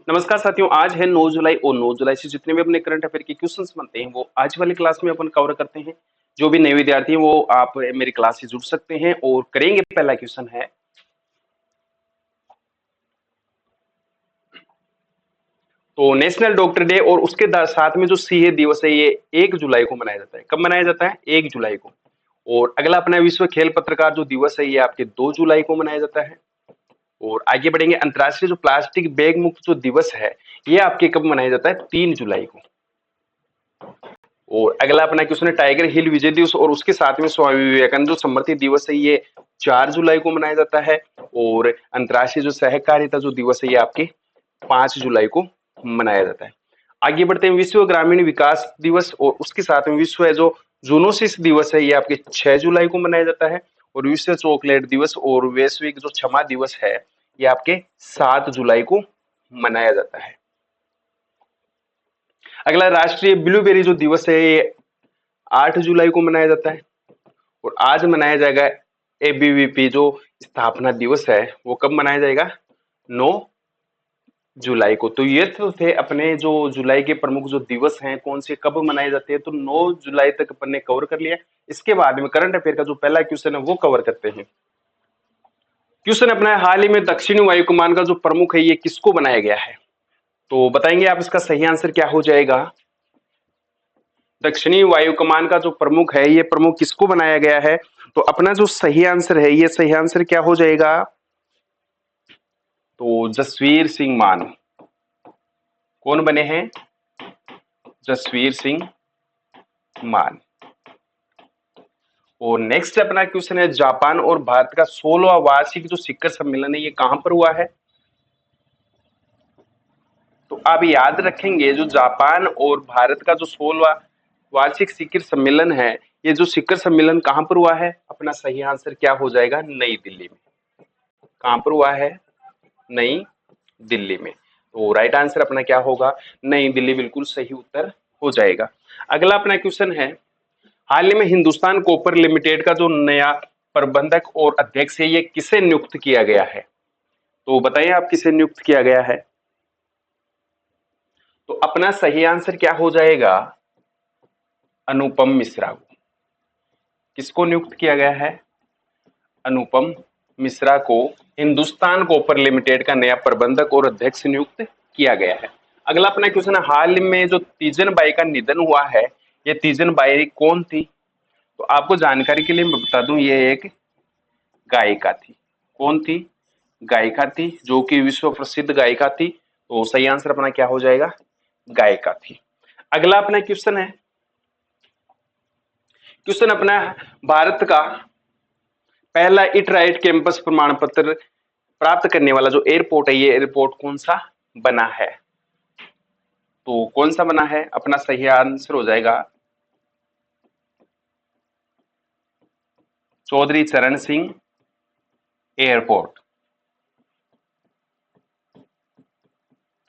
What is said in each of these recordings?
नमस्कार साथियों, आज है 9 जुलाई और 9 जुलाई से जितने भी अपने करंट अफेयर के क्वेश्चंस बनते हैं वो आज वाली क्लास में अपन कवर करते हैं। जो भी नए विद्यार्थी हैं वो आप मेरी क्लास से जुड़ सकते हैं और करेंगे। पहला क्वेश्चन है, तो नेशनल डॉक्टर डे और उसके साथ में जो सीए दिवस है ये 1 जुलाई को मनाया जाता है। कब मनाया जाता है? 1 जुलाई को। और अगला अपना विश्व खेल पत्रकार जो दिवस है ये आपके 2 जुलाई को मनाया जाता है। और आगे बढ़ेंगे, अंतर्राष्ट्रीय जो प्लास्टिक बैग मुक्त जो दिवस है ये आपके कब मनाया जाता है? 3 जुलाई को। और अगला अपना क्वेश्चन है, टाइगर हिल विजय दिवस और उसके साथ में स्वामी विवेकानंद जो स्मृति दिवस है ये 4 जुलाई को मनाया जाता है। और अंतर्राष्ट्रीय जो सहकारिता जो दिवस है ये आपके 5 जुलाई को मनाया जाता है। आगे बढ़ते हैं, विश्व ग्रामीण विकास दिवस और उसके साथ में विश्व है जो जूनोसिस दिवस है ये आपके 6 जुलाई को मनाया जाता है। और विश्व चॉकलेट दिवस और वैश्विक जो क्षमा दिवस है ये आपके 7 जुलाई को मनाया जाता है। अगला राष्ट्रीय ब्लूबेरी जो दिवस है ये 8 जुलाई को मनाया जाता है। और आज मनाया जाएगा एबीवीपी जो स्थापना दिवस है वो कब मनाया जाएगा? 9 जुलाई को। तो ये तो थे अपने जो जुलाई के प्रमुख जो दिवस हैं, कौन से कब मनाए जाते हैं। तो 9 जुलाई तक अपन ने कवर कर लिया। इसके बाद में करंट अफेयर का जो पहला क्वेश्चन है वो कवर करते हैं। क्वेश्चन अपना है, हाल ही में दक्षिणी वायु कमान का जो प्रमुख है ये किसको बनाया गया है? तो बताएंगे आप इसका सही आंसर क्या हो जाएगा। दक्षिणी वायु कमान का जो प्रमुख है ये प्रमुख किसको बनाया गया है? तो अपना जो सही आंसर है ये सही आंसर क्या हो जाएगा? तो जसवीर सिंह मान। कौन बने हैं? जसवीर सिंह मान। और नेक्स्ट अपना क्वेश्चन है, जापान और भारत का 16वां वार्षिक जो शिखर सम्मेलन है ये कहां पर हुआ है? तो आप याद रखेंगे, जो जापान और भारत का जो 16वां वार्षिक शिखर सम्मेलन है ये जो शिखर सम्मेलन कहां पर हुआ है? अपना सही आंसर क्या हो जाएगा? नई दिल्ली में। कहां पर हुआ है? नई दिल्ली में। तो राइट आंसर अपना क्या होगा? नई दिल्ली, बिल्कुल सही उत्तर हो जाएगा। अगला अपना क्वेश्चन है, हाल ही में हिंदुस्तान कॉपर लिमिटेड का जो नया प्रबंधक और अध्यक्ष है ये किसे नियुक्त किया गया है? तो बताइए आप किसे नियुक्त किया गया है? तो अपना सही आंसर क्या हो जाएगा? अनुपम मिश्रा को। किसको नियुक्त किया गया है? अनुपम मिश्रा को हिंदुस्तान कॉपर लिमिटेड का नया प्रबंधक और अध्यक्ष नियुक्त किया गया है। अगला अपना क्वेश्चन है, हाल में जो तीजन बाई का निधन हुआ है ये तीजन बाई कौन थी? तो आपको जानकारी के लिए मैं बता दूं ये एक गायिका थी। कौन थी? गायिका थी, जो कि विश्व प्रसिद्ध गायिका थी। तो सही आंसर अपना क्या हो जाएगा? गायिका थी। अगला अपना क्वेश्चन है, क्वेश्चन अपना भारत का पहला इट राइट कैंपस प्रमाण पत्र प्राप्त करने वाला जो एयरपोर्ट है ये एयरपोर्ट कौन सा बना है? तो कौन सा बना है? अपना सही आंसर हो जाएगा चौधरी चरण सिंह एयरपोर्ट।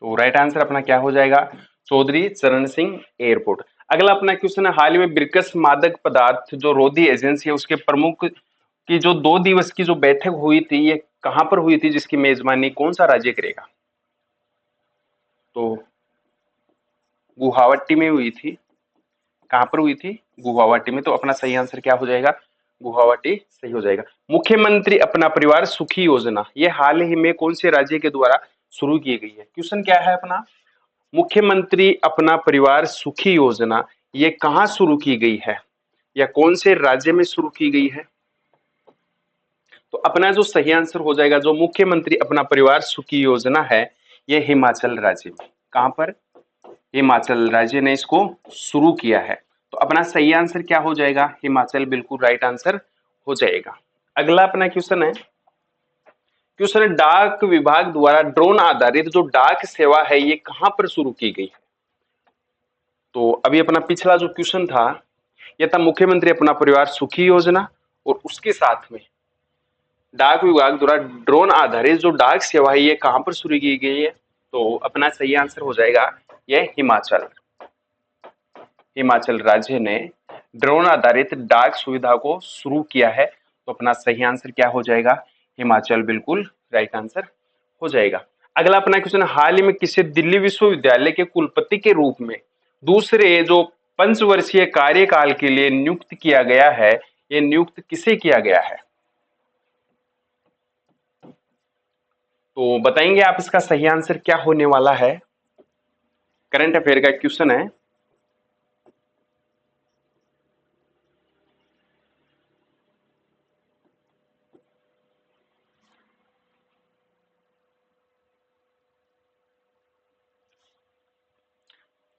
तो राइट आंसर अपना क्या हो जाएगा? चौधरी चरण सिंह एयरपोर्ट। अगला अपना क्वेश्चन है, हाल ही में ब्रिक्स मादक पदार्थ जो रोधी एजेंसी है उसके प्रमुख की जो 2 दिवस की जो बैठक हुई थी ये कहां पर हुई थी, जिसकी मेजबानी कौन सा राज्य करेगा? तो गुवाहाटी में हुई थी। कहां पर हुई थी? गुवाहाटी में। तो अपना सही आंसर क्या हो जाएगा? गुवाहाटी सही हो जाएगा। मुख्यमंत्री अपना परिवार सुखी योजना ये हाल ही में कौन से राज्य के द्वारा शुरू की गई है? क्वेश्चन क्या है अपना, मुख्यमंत्री अपना परिवार सुखी योजना ये कहां शुरू की गई है या कौन से राज्य में शुरू की गई है? तो अपना जो सही आंसर हो जाएगा, जो मुख्यमंत्री अपना परिवार सुखी योजना है ये हिमाचल राज्य में। कहां पर? हिमाचल राज्य ने इसको शुरू किया है। तो अपना सही आंसर क्या हो जाएगा? हिमाचल, बिल्कुल राइट आंसर हो जाएगा। अगला अपना क्वेश्चन है, क्वेश्चन है, डाक विभाग द्वारा ड्रोन आधारित जो डाक सेवा है ये कहां पर शुरू की गई है? तो अभी अपना पिछला जो क्वेश्चन था यह था मुख्यमंत्री अपना परिवार सुखी योजना और उसके साथ में डाक विभाग द्वारा ड्रोन आधारित जो डाक सेवा है ये कहां पर शुरू की गई है? तो अपना सही आंसर हो जाएगा यह हिमाचल। हिमाचल राज्य ने ड्रोन आधारित डाक सुविधा को शुरू किया है। तो अपना सही आंसर क्या हो जाएगा? हिमाचल, बिल्कुल राइट आंसर हो जाएगा। अगला अपना क्वेश्चन, हाल ही में किसे दिल्ली विश्वविद्यालय के कुलपति के रूप में दूसरे जो पंचवर्षीय कार्यकाल के लिए नियुक्त किया गया है, ये नियुक्त किसे किया गया है? तो बताएंगे आप इसका सही आंसर क्या होने वाला है। करंट अफेयर का क्वेश्चन है।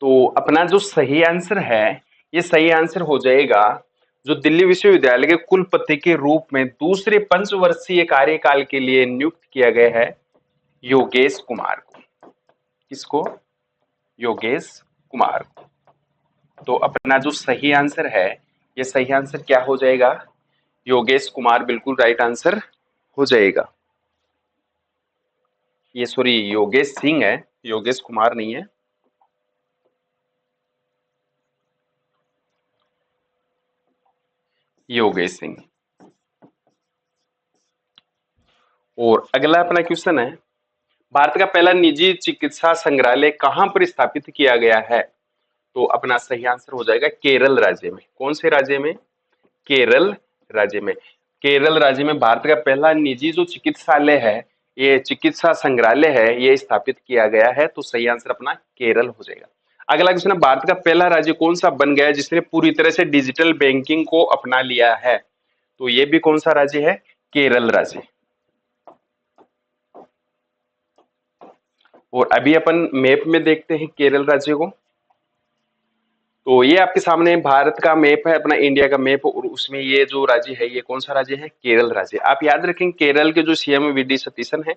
तो अपना जो सही आंसर है, ये सही आंसर हो जाएगा, जो दिल्ली विश्वविद्यालय के कुलपति के रूप में दूसरे पंचवर्षीय कार्यकाल के लिए नियुक्त किया गया है योगेश कुमार को। किसको? योगेश कुमार को। तो अपना जो सही आंसर है, ये सही आंसर क्या हो जाएगा? योगेश कुमार बिल्कुल राइट आंसर हो जाएगा। ये सॉरी योगेश सिंह है, योगेश कुमार नहीं है। योगेश सिंह। और अगला अपना क्वेश्चन है, भारत का पहला निजी चिकित्सा संग्रहालय कहां पर स्थापित किया गया है? तो अपना सही आंसर हो जाएगा केरल राज्य में। कौन से राज्य में? केरल राज्य में। केरल राज्य में भारत का पहला निजी जो चिकित्सालय है, ये चिकित्सा संग्रहालय है, ये स्थापित किया गया है। तो सही आंसर अपना केरल हो जाएगा। अगला क्वेश्चन है, भारत का पहला राज्य कौन सा बन गया जिसने पूरी तरह से डिजिटल बैंकिंग को अपना लिया है? तो ये भी कौन सा राज्य है? केरल राज्य। और अभी अपन मैप में देखते हैं केरल राज्य को। तो ये आपके सामने भारत का मैप है, अपना इंडिया का मैप, और उसमें ये जो राज्य है, ये कौन सा राज्य है? केरल राज्य। आप याद रखें, केरल के जो सीएम वी.डी. सतीशन है,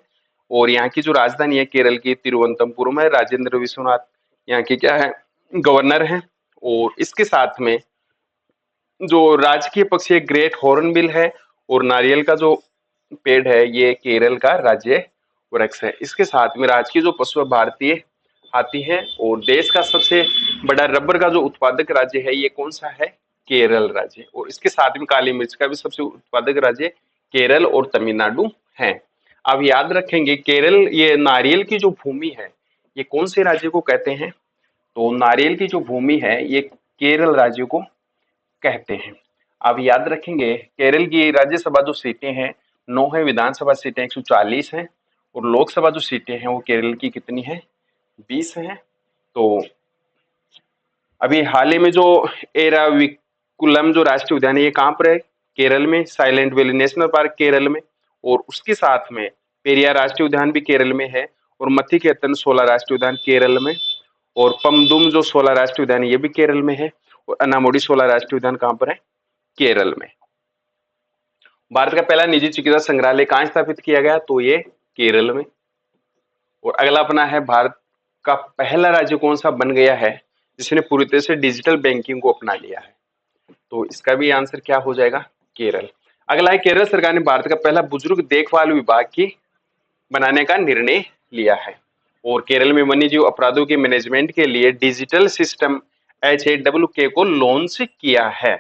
और यहाँ की जो राजधानी है केरल की तिरुवनंतपुरम है। राजेंद्र विश्वनाथ यहाँ के क्या है? गवर्नर है। और इसके साथ में जो राजकीय पक्षी है ग्रेट हॉर्नबिल है, और नारियल का जो पेड़ है, ये केरल का राज्य वृक्ष है। इसके साथ में राजकीय जो पशु है भारतीय हाथी है, और देश का सबसे बड़ा रबर का जो उत्पादक राज्य है, ये कौन सा है? केरल राज्य। और इसके साथ में काली मिर्च का भी सबसे उत्पादक राज्य केरल और तमिलनाडु है। आप याद रखेंगे, केरल, ये नारियल की जो भूमि है, ये कौन से राज्य को कहते हैं? तो नारियल की जो भूमि है, ये केरल राज्य को कहते हैं। आप याद रखेंगे, केरल की राज्यसभा जो सीटें हैं 9 है, विधानसभा सीटें 140 हैं, और लोकसभा जो सीटें हैं वो केरल की कितनी है? 20 हैं। तो अभी हाल ही में जो एराविकुलम जो राष्ट्रीय उद्यान है, ये कहाँ पर है? केरल में। Silent valley national park Kerala में, और उसके साथ में पेरियार राष्ट्रीय उद्यान भी केरल में है, और मथिकेतन 16 राष्ट्रीय उद्यान केरल में, और पमदुम जो 16 राष्ट्रीय उद्यान ये भी केरल में है, और अनामोडी 16 राष्ट्रीय उद्यान कहाँ पर है? केरल में। भारत का पहला निजी चिकित्सा संग्रहालय कहाँ स्थापित किया गया? तो ये केरल में। और अगला अपना है, भारत का पहला राज्य कौन सा बन गया है जिसने पूरी तरह से डिजिटल बैंकिंग को अपना लिया है? तो इसका भी आंसर क्या हो जाएगा? केरल। अगला है, केरल सरकार ने भारत का पहला बुजुर्ग देखभाल विभाग की बनाने का निर्णय लिया है, और केरल में वन्यजीव अपराधों के मैनेजमेंट के लिए डिजिटल सिस्टम HAWK को लॉन्च किया है।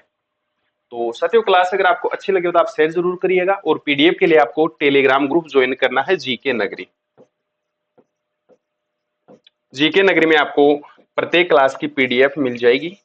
तो साथियों, क्लास अगर आपको अच्छी लगे तो आप शेयर जरूर करिएगा, और पीडीएफ के लिए आपको टेलीग्राम ग्रुप ज्वाइन करना है जीके नगरी। जीके नगरी में आपको प्रत्येक क्लास की पीडीएफ मिल जाएगी।